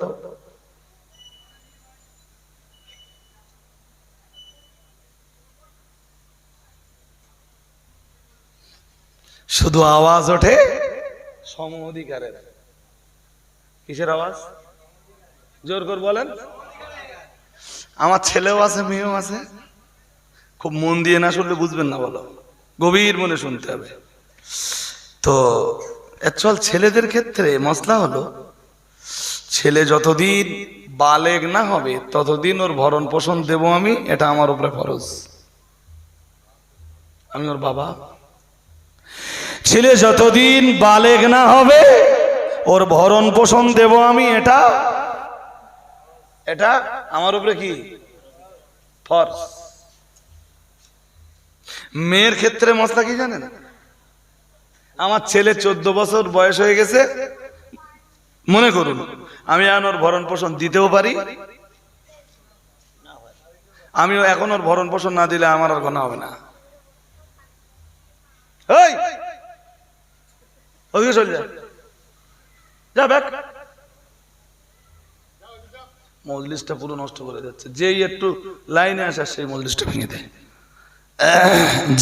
শুধু আওয়াজ ওঠে সম অধিকারের। কিসের আওয়াজ? জোর করে বলেন। আমার ছেলেও আছে, মেয়েও আছে। খুব মন দিয়ে না শুনলে বুঝবেন না, বলো, গভীর মনে শুনতে হবে। তো অ্যাকচুয়াল ছেলেদের ক্ষেত্রে মসলা হলো, ছেলে যতদিন বালেগ না হবে ততদিন ওর ভরণ পোষণ দেব আমি, এটা আমার উপরে ফরজ, আমি ওর বাবা। ছেলে যতদিন বালেগ না হবে ওর ভরণ পোষণ দেব আমি, এটা এটা আমার উপরে কি ফরজ। মেয়ের ক্ষেত্রে মসলা কি জানেন? আমার ছেলে 14 বছর বয়স হয়ে গেছে, মনে করুন আমি এখন ওর ভরণ পোষণ দিতেও পারি, আমিও এখন ওর ভরণ পোষণ না দিলে আমার আর গোনা হবে না। ওদিকে চলে যা ব্যাক। মজলিসটা পুরো নষ্ট করে যাচ্ছে, যেই একটু লাইনে আসে সেই মজলিসটা ভেঙে দেয়।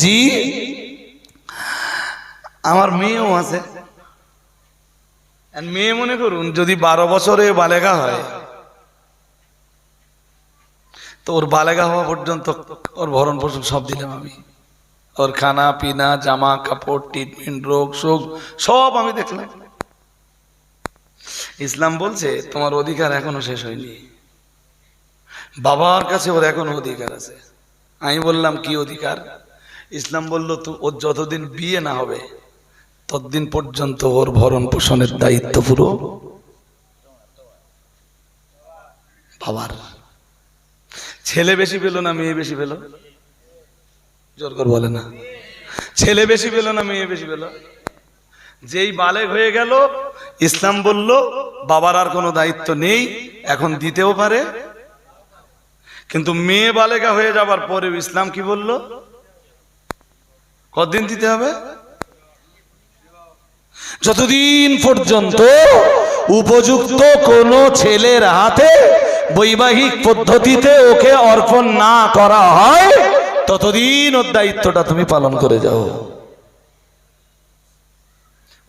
জি, আমার মেয়েও আছে। মেয়ে মনে করুন যদি 12 বছরে বালেগা হয় তো ওর বালেগা হওয়া পর্যন্ত ওর ভরণ পোষণ সব দিলাম আমি, ওর খানা পিনা জামা কাপড় ট্রিটমেন্ট রোগ শোক সব আমি দেখলাম। ইসলাম বলছে তোমার অধিকার এখনো শেষ হয়নি, বাবার কাছে ওর এখনো অধিকার আছে। আমি বললাম কি অধিকার? ইসলাম বলল তো ওর যতদিন বিয়ে না হবে ততদিন পর্যন্ত ওর ভরণ পোষণের দায়িত্ব পুরো বাবার। ছেলে বেশি পেল না মেয়ে বেশি পেল? জোর করে বলে না। ছেলে বেশি পেল না মেয়ে বেশি পেল? যেই বালেগ হয়ে গেল ইসলাম বলল বাবার আর কোনো দায়িত্ব নেই, এখন দিতেও পারে। কিন্তু মেয়ে বালেগা হয়ে যাবার পরে ইসলাম কি বলল? কতদিন দিতে হবে? যতদিন পর্যন্ত উপযুক্ত কোন ছেলের হাতে বৈবাহিক পদ্ধতিতে ওকে অর্পণ না করা হয় ততদিন ওর দায়িত্বটা তুমি পালন করে যাও।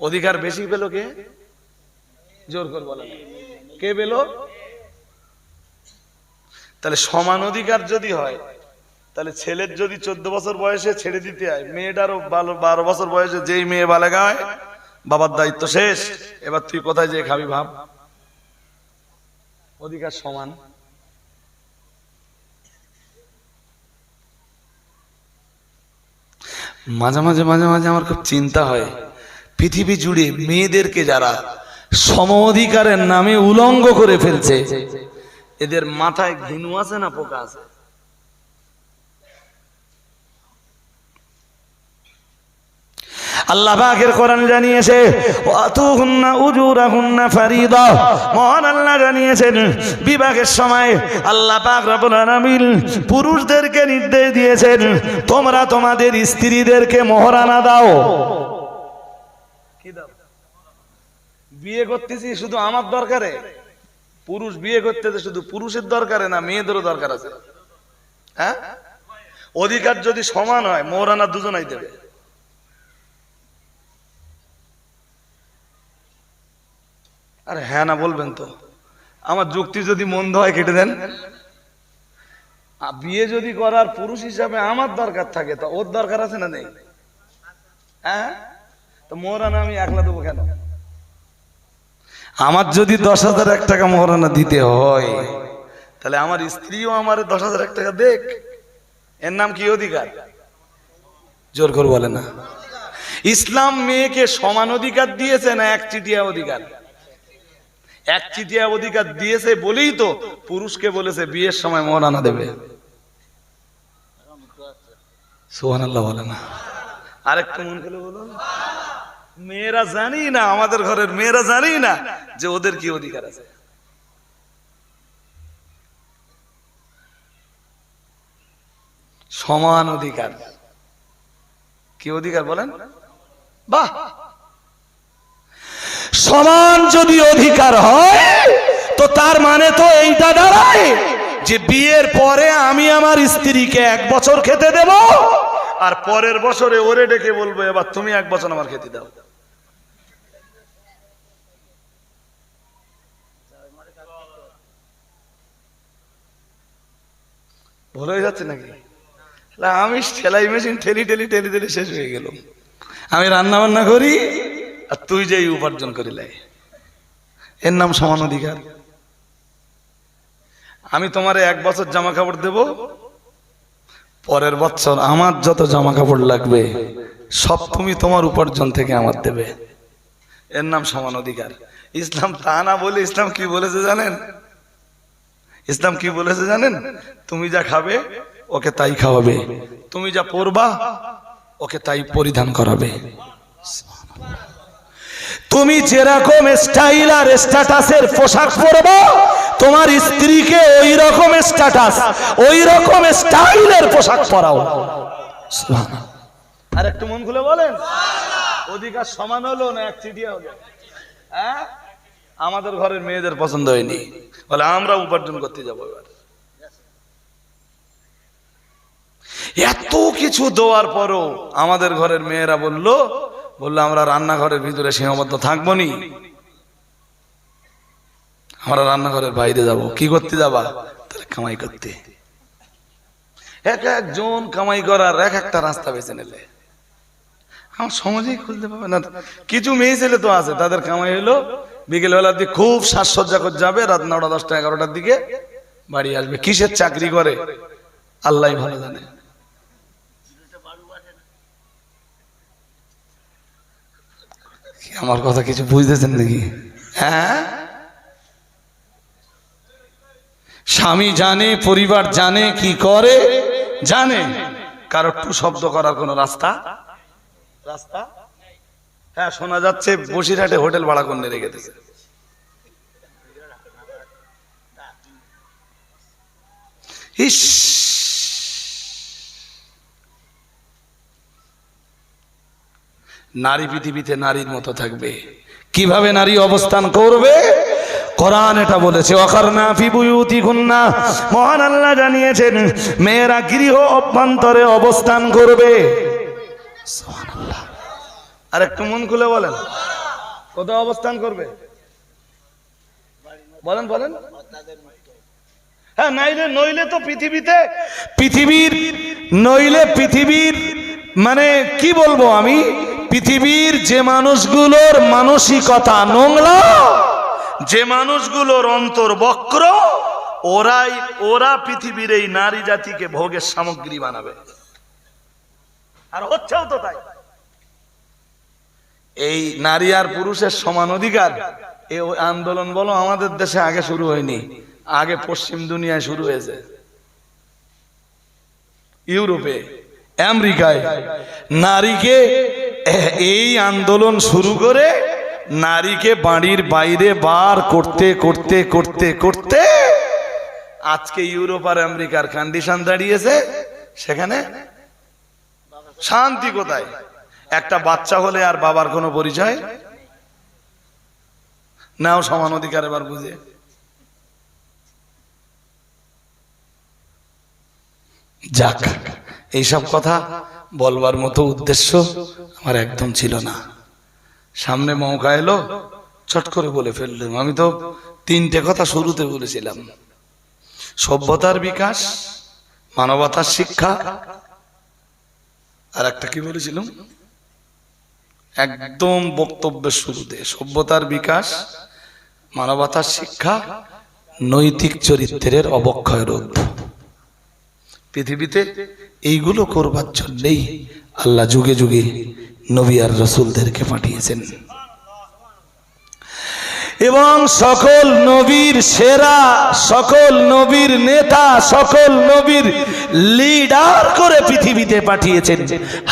অধিকার বেশি পেল কে? জোর করে বলেন, কে পেল? তাহলে সমান অধিকার যদি হয় তাহলে ছেলের যদি 14 বছর বয়সে ছেড়ে দিতে হয়, মেয়েটারও 12 বছর বয়সে যেই মেয়ে বালেগা হয় বাবার দায়িত্ব শেষ। এবার তুই কোথায় যেয়ে খাবি ভাব। অধিকার সমান। মাঝে মাঝে মাঝে মাঝে আমার খুব চিন্তা হয়, পৃথিবী জুড়ে মেয়েদেরকে যারা সম অধিকারের নামে উলঙ্গ করে ফেলছে এদের মাথায় ঘিনু আছে না পোকা আছে? আল্লাহ পাকের কোরআন জানিয়েছে ওয়াতুহুন্না উজুরাহুন্না ফারিদা। মহান আল্লাহ জানিয়েছেন বিবাহের সময় আল্লাহ পাক রব্বুল আলামিন পুরুষদেরকে নির্দেশ দিয়েছেন তোমরা তোমাদের স্ত্রীদেরকে মোহরানা দাও। কি দাও? বিয়ে করতেছি শুধু আমার দরকারে? পুরুষ বিয়ে করতেছে শুধু পুরুষের দরকারে না, মেয়েদেরও দরকার আছে। হ্যাঁ, অধিকার যদি সমান হয় মোহরানা দুজনাই দেবে। আরে হ্যাঁ না বলবেন তো? আমার যুক্তি যদি মন্দ হয় কেটে দেন। বিয়ে যদি করার পুরুষ হিসাবে আমার দরকার থাকে তো ওর দরকার আছে না নেই? হ্যাঁ, তো মোহরানা আমি একলা দেবো কেন? আমার যদি 10,001 টাকা মোহরানা দিতে হয় তাহলে আমার স্ত্রীও আমার 10,001 টাকা দেখ। এর নাম কি অধিকার? জোর করে বলে না। ইসলাম মেয়েকে সমান অধিকার দিয়েছে না একচিটিয়া অধিকার? একচিটিয়া অধিকার দিয়েছে বলেই তো পুরুষকে বলেছে বিয়ের সময় মোহরানা দেবে। সুবহানাল্লাহ বলে না? আরেকটু মন খুলে বলুন। মেয়েরা জানি না, আমাদের ঘরের মেয়েরা জানি না যে ওদের কি অধিকার আছে। সমান অধিকার। কি অধিকার বলেন? বাহ, সমান যদি অধিকার হয় তো তার মানে তো এইটা দাঁড়ায় যে বিয়ের পরে আমি আমার স্ত্রীকে 1 বছর খেতে দেব, আর পরের বছরে ওরে ডেকে বলবো এবার তুমি 1 বছর আমার খেতে দাও। ভুল হয়ে যাচ্ছে নাকি? আমি সেলাই মেশিন ঠেলি ঠেলি ঠেলি ঠেলি শেষ হয়ে গেল। আমি রান্না বান্না করি আর তুই যেই উপার্জন করিলাই, এর নাম সমান অধিকার। আমি তোমারে 1 বছর জামা কাপড় দেব, পরের বছর আমার যত জামা কাপড় লাগবে সব তুমি তোমার উপার্জন থেকে আমার দেবে, এর নাম সমান অধিকার। ইসলাম তা না বলে ইসলাম কি বলেছে জানেন? ইসলাম কি বলেছে জানেন? তুমি যা খাবে ওকে তাই খাওয়াবে, তুমি যা পরবা ওকে তাই পরিধান করাবে। তুমি যেরকম স্টাইল আর স্ট্যাটাসের পোশাক পরবা, তোমার স্ত্রীকে ওই রকম স্ট্যাটাস ওই রকম স্টাইলের পোশাক পরাও। আর একটু মন খুলে বলেন, অধিকার সমান হলো না একচিটিয়া হলো? হ্যাঁ, আমাদের ঘরের মেয়েদের পছন্দ হয়নি, বলে আমরা উপার্জন করতে যাবো। এবার এত কিছু দেওয়ার পরও আমাদের ঘরের মেয়েরা বললো আমরা রান্নাঘরের ভিতরে সীমাবদ্ধ থাকবো নি, আমরা রান্নাঘরের বাইরে যাব। কি করতে যাবা? তাহলে কামাই করতে। এক একজন কামাই করার এক একটা রাস্তা বেছে নিলে আমার সমাজেই খুলতে পারবে না। কিছু মেয়ে ছেলে তো আছে, তাদের কামাই হলো বিকেল বেলার দিকে খুব সাজসজ্জা করে যাবে, রাত 9টা 10টা 11টার দিকে বাড়ি আসবে। কিসের চাকরি করে আল্লাহ ভালো জানে। আমার কথা কিছু বুঝতেছেন নাকি? হ্যাঁ, স্বামী জানে, পরিবার জানে, কি করে জানে, কারো টু শব্দ করার কোন রাস্তা রাস্তা হ্যাঁ, শোনা যাচ্ছে বসিরহাটে হোটেল ভাড়া করে রেখে দিয়েছে। ইস, নারী পৃথিবীতে নারীর মতো থাকবে। কিভাবে নারী অবস্থান করবে? কোরআন এটা বলেছে, ওয়াকারনা ফি বুয়ুতিকুন্না, মহান আল্লাহ জানিয়েছেন মেয়েরা গৃহ অভ্যন্তরে অবস্থান করবে। সুবহানাল্লাহ। আর একটু মন খুলে বলেন, কোথায় অবস্থান করবে? বলেন বলেন। হ্যাঁ, নইলে তো পৃথিবীর মানে কি বলবো আমি, পৃথিবীর যে মানুষগুলোর মানসিকতা নোংরা, যে মানুষগুলোর অন্তর বক্র, ওরা পৃথিবীর এই নারী জাতিকে ভোগের সামগ্রী বানাবে। আর হচ্ছেও তো তাই। এই নারী আর পুরুষের সমান অধিকার এই আন্দোলন বলো আমাদের দেশে আগে শুরু হয়নি, আগে পশ্চিম দুনিয়ায় শুরু হয়েছে। ইউরোপে, আমেরিকায় নারীকে এই আন্দোলন শুরু করে নারীকে বাড়ির বাইরে বার করতে করতে করতে করতে আজকে ইউরোপ আর আমেরিকার কন্ডিশন দাঁড়িয়েছে, সেখানে শান্তি কোথায়? একটা বাচ্চা হলে আর বাবার কোনো পরিচয় নাও, সমান অধিকার এবার বুঝে। যাক, এইসব কথা বলবার মতো উদ্দেশ্য আমার একদম ছিল না। সামনে মৌকা এলো, চট করে বলে ফেললাম। আমি তো 3টে কথা শুরুতে বলেছিলাম, সভ্যতার বিকাশ, মানবতার শিক্ষা, আর একটা কি বলেছিলাম একদম বক্তব্যের শুরুতে, সভ্যতার বিকাশ, মানবতার শিক্ষা, নৈতিক চরিত্রের অবক্ষয় রোধ। পৃথিবীতে এইগুলো করবার জন্যই আল্লাহ যুগে যুগে নবী আর রাসূলদেরকে পাঠিয়েছেন, এবং সকল নবীর সেরা, সকল নবীর নেতা, সকল নবীর লিডার করে পৃথিবীতে পাঠিয়েছেন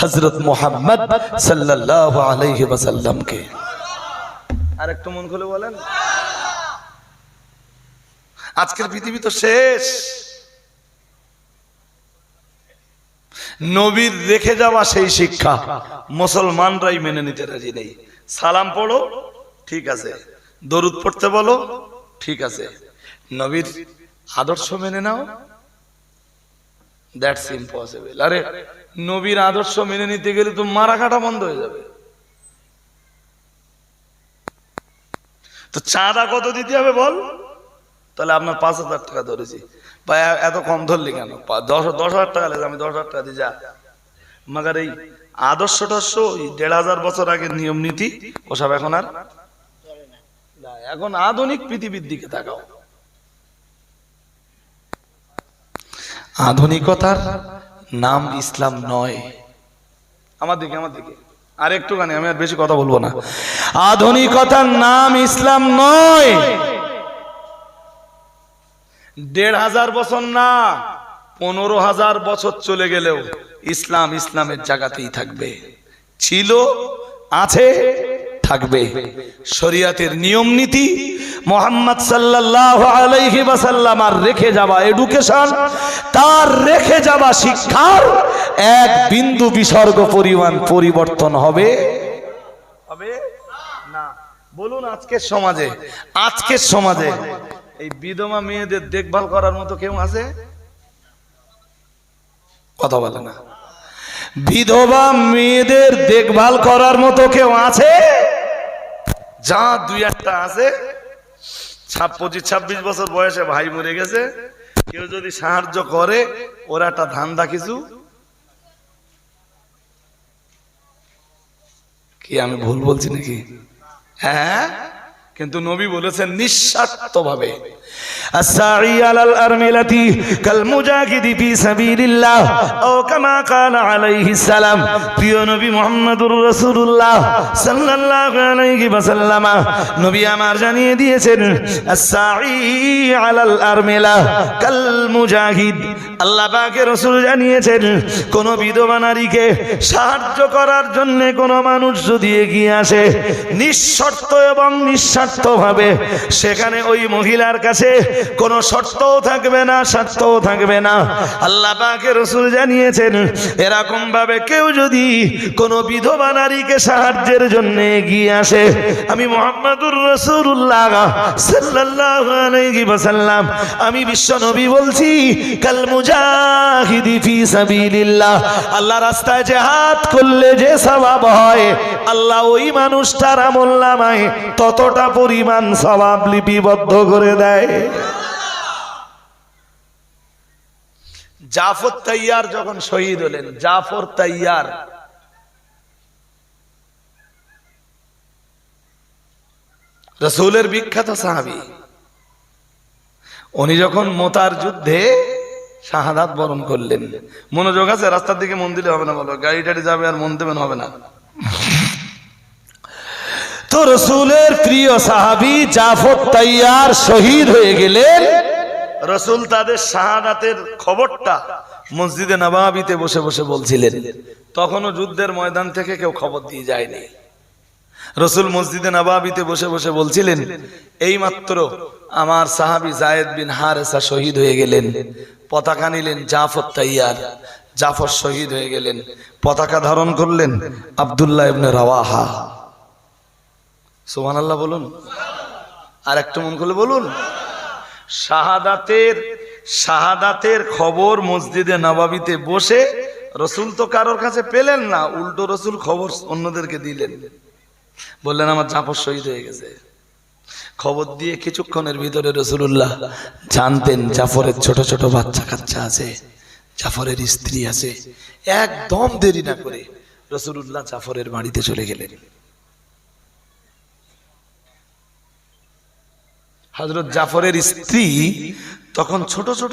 হযরত মুহাম্মদ সাল্লাল্লাহু আলাইহি ওয়াসাল্লামকে। আর একটু মন খুলে বলেন, আজকের পৃথিবী তো শেষ। নবীর রেখে যাওয়া সেই শিক্ষা মুসলমানরাই মেনে নিতে রাজি নেই। সালাম পড়ো, ঠিক আছে, দরুদ পড়তে বলো, ঠিক আছে, নবীর আদর্শ মেনে নাও, দ্যাটস ইম্পসিবল। আরে নবীর আদর্শ মেনে নিতে গেলে তো মারা কাটা বন্ধ হয়ে যাবে। তো চাঁদা কত দিতে হবে বল? তাহলে আপনার 5,000 টাকা ধরেছি, বা এত কম ধরলি কেন? 10,000 টাকা লাগে, আমি 10,000 টাকা দিই যা। মাগার এই আদর্শ টাদর্শ 1,500 বছর আগের নিয়ম নীতি ওসব এখন আর না। এখন আধুনিক পৃথিবীর দিকে তাকাও। আধুনিকতার নাম ইসলাম নয়। আমার দিকে আর একটুখানি, আমি আর বেশি কথা বলবো না। আধুনিকতার নাম ইসলাম নয়। 1,500 বছর না, 15,000 বছর চলে গেলেও ইসলাম ইসলামের জায়গাতেই থাকবে, ছিল, আছে, থাকবে। শরিয়াতের নিয়ম নীতি মুহাম্মদ সাল্লাল্লাহু আলাইহি ওয়াসাল্লাম আর রেখে যাওয়া এডুকেশন, তার রেখে যাওয়া শিক্ষার এক বিন্দু বিসর্গ পরিমাণ পরিবর্তন হবে না। বলুন, আজকের সমাজে এই বিধবা মেয়েদের দেখভাল করার মতো কেউ আছে? কথা বলে না। বিধবা মেয়েদের দেখভাল করার মতো কেউ আছে? যা 2-1টা আছে, 25-26 বছর বয়সে ভাই মরে গেছে, কেউ যদি সাহায্য করে, ওরা একটা ধান্দা কিছু। কি আমি ভুল বলছি নাকি? হ্যাঁ, কিন্তু নবী বলেছেন নিঃস্বার্থভাবে, আস-সাঈ আলাল আরমিলাতি কাল মুজাহিদি ফি সাবিলিল্লাহ ও কামা কালা আলাইহিস সালাম। প্রিয় নবী মুহাম্মদুর রাসূলুল্লাহ সাল্লাল্লাহু আলাইহি ওয়াসাল্লাম নবী আমার জানিয়ে দিয়েছেন, আস-সাঈ আলাল আরমিলা কাল মুজাহিদ। আল্লাহ পাকের রাসূল জানিয়েছেন, কোন বিধবা নারীকে সাহায্য করার জন্য কোন মানুষ যদি এগিয়ে আসে নিঃশর্ত এবং নিঃস্বার্থভাবে, সেখানে ওই মহিলার কাছে কোন শর্তও থাকবে না, স্বার্থও থাকবে না। আল্লাহ পাকের রাসূল জানিয়েছেন, এরকম ভাবে কেউ যদি কোন বিধবা নারীকে সাহায্যের জন্য এগিয়ে আসে, আমি মুহাম্মদুর রাসূলুল্লাহ সাল্লাল্লাহু আলাইহি ওয়াসাল্লাম, আমি বিশ্ব নবী বলছি, কাল মুজাহিদি ফি সাবিলিল্লাহ, আল্লাহ রাস্তায় জিহাদ করলে যে সওয়াব হয়, আল্লাহ ওই মানুষটার আমলনামায় ততটা পরিমাণ সওয়াব লিপিবদ্ধ করে দেয়। জাফর তাইয়ার যখন শহীদ হলেন, জাফর তাইয়ার রাসূলের বিখ্যাত সাহাবী, উনি যখন মোতার যুদ্ধে শাহাদাত বরণ করলেন, মনোযোগ আছে? রাস্তার দিকে মন দিলে হবে না, বলো, গাড়ি টাড়ি যাবে আর মন দেবেন হবে না। তো রাসূলের প্রিয় সাহাবী জাফর তাইয়ার শহীদ হয়ে গেলেন। রাসূল তাদের শাহাদাতের খবরটা মসজিদে নববীতে বসে বসে বলছিলেন। তখনও যুদ্ধের ময়দান থেকে কেউ খবর দিয়ে যায়নি। রাসূল মসজিদে নববীতে বসে বসে বলছিলেন, এইমাত্র আমার সাহাবী যায়েদ বিন হারেসা শহীদ হয়ে গেলেন। পতাকা নিলেন জাফর তাইয়ার, জাফর শহীদ হয়ে গেলেন। পতাকা ধারণ করলেন আব্দুল্লাহ ইবনে রাওয়াহা। সুবহানাল্লাহ বলুন, আর একটু মন খুলে বলুন। শাহাদাতের খবর মসজিদে নববীতে বসে রাসূল তো কারোর কাছে পেলেন না, উল্টো রাসূল খবর অন্যদেরকে দিলেন, বললেন আমার জাফর শহীদ হয়ে গেছে। খবর দিয়ে কিছুক্ষণের ভিতরে রাসূলুল্লাহ জানতেন জাফরের ছোট ছোট বাচ্চা কাচ্চা আছে, জাফরের স্ত্রী আছে। একদম দেরি না করে রাসূলুল্লাহ জাফরের বাড়িতে চলে গেলেন। হযরত জাফরের স্ত্রী তখন ছোট ছোট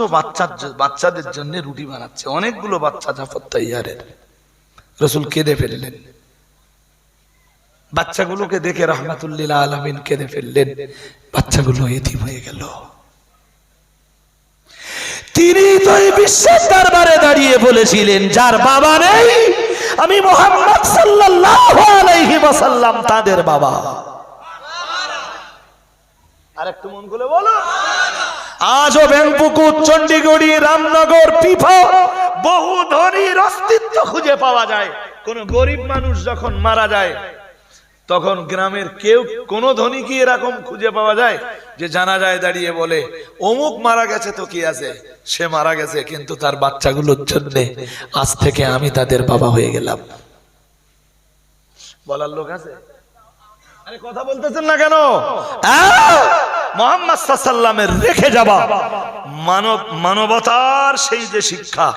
বাচ্চাদের জন্য রুটি বানাচ্ছে, অনেকগুলো বাচ্চা জাফর তাইয়ারের। রাসূল কেঁদে ফেললেন, বাচ্চাগুলোকে দেখে রাহমাতুল লিল আলামিন কেঁদে ফেললেন, বাচ্চাগুলো এতিম হয়ে গেল। তিনি তো এই বিশ্বের দরবারে দাঁড়িয়ে বলেছিলেন যার বাবা নেই আমি মুহাম্মদ সাল্লাল্লাহু আলাইহি ওয়াসাল্লাম তাদের বাবা। আরেকটু মন খুলে বলো। আজও ব্যাংপুকুর, চণ্ডীগড়ি, রামনগর, পিফা বহু ধনীর অস্তিত্ব খুঁজে পাওয়া যায়। কোন গরিব মানুষ যখন মারা যায় তখন গ্রামের কেউ কোন ধনী কি এরকম খুঁজে পাওয়া যায় যে জানাজায় দাঁড়িয়ে বলে অমুক মারা গেছে তো কি আছে, সে মারা গেছে কিন্তু তার বাচ্চাগুলোর জন্য আজ থেকে আমি তাদের বাবা হয়ে গেলাম। বলার লোক আছে? আরে কথা বলতেছেন না কেন? মুহাম্মদ সাল্লাল্লাহু আলাইহি ওয়াসাল্লামের রেখে যাওয়া মানবতার সেই যে শিক্ষা,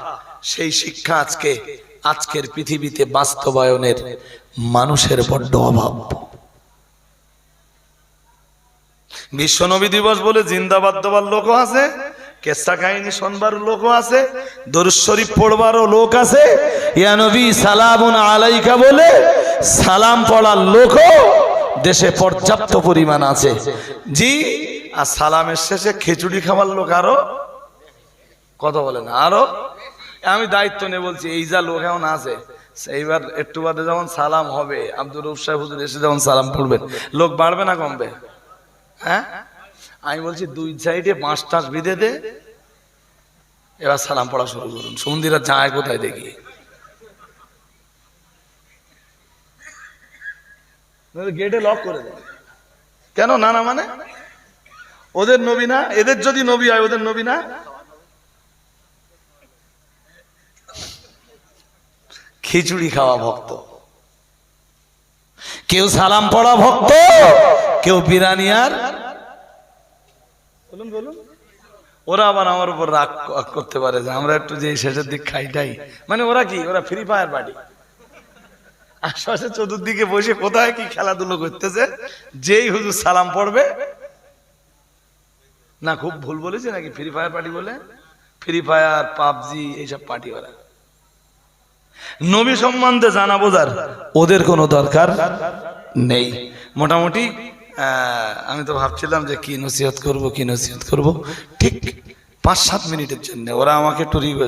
সেই শিক্ষা আজকের পৃথিবীতে বাস্তবায়নের মানুষের বড্ড অভাব। বিশ্ব নবী দিবস বলে জিন্দাবাদ দেওয়ার লোকও আছে, কেসা কাহিনী শোনবার লোকও আছে, দরুদ শরীফ পড়বারও লোক আছে, ইয়া নবী সালামুন আলাইকা বলে সালাম পড়ার লোকও দেশে পর্যাপ্ত পরিমাণ আছে। জি, আর সালামের শেষে খিচুড়ি খাওয়ার লোক আরো কথা বলে না। আরো আমি দায়িত্ব নিয়ে বলছি, এই যা লোক এখন আছে, এইবার একটু বাদে যখন সালাম হবে আব্দুর রউফ সাহেব হুজুর এসে যখন সালাম পড়বেন, লোক বাড়বে না কমবে? হ্যাঁ, আমি বলছি দুই সাইডে বাঁশ টাস বিঁধে দে, এবার সালাম পড়া শুরু করুন। সুন্দিরা যায় কোথায় দেখি, গেটে লক করে দেয় কেন? না না মানে ওদের নবী না, এদের যদি নবী হয় ওদের নবী না? খিচুড়ি খাওয়া ভক্ত, কেউ সালাম পড়া ভক্ত, কেউ বিরানিয়ার। বলুন বলুন। ওরা আবার আমার উপর রাগ করতে পারে যে আমরা একটু যে শেষের দিক খাইটাই, মানে ওরা কি, ওরা ফ্রি ফায়ার পার্টি, আশপাশে চতুর্দিকে বসে কোথায় কি খেলাধুলো করতেছে, যেই হুজুর সালাম পড়বে না, খুব ভুল বলেছে নাকি ফ্রি ফায়ার পার্টি বলে? ফ্রি ফায়ার, পাবজি এইসব পার্টি ওরা। নবী সম্বন্ধে জানা বোঝার ওদের কোনো দরকার নেই। মোটামুটি আমি তো ভাবছিলাম যে কি নসিহত করব, ঠিক 5-7 মিনিটের জন্য ওরা আমাকে একটু রিকোয়েস্ট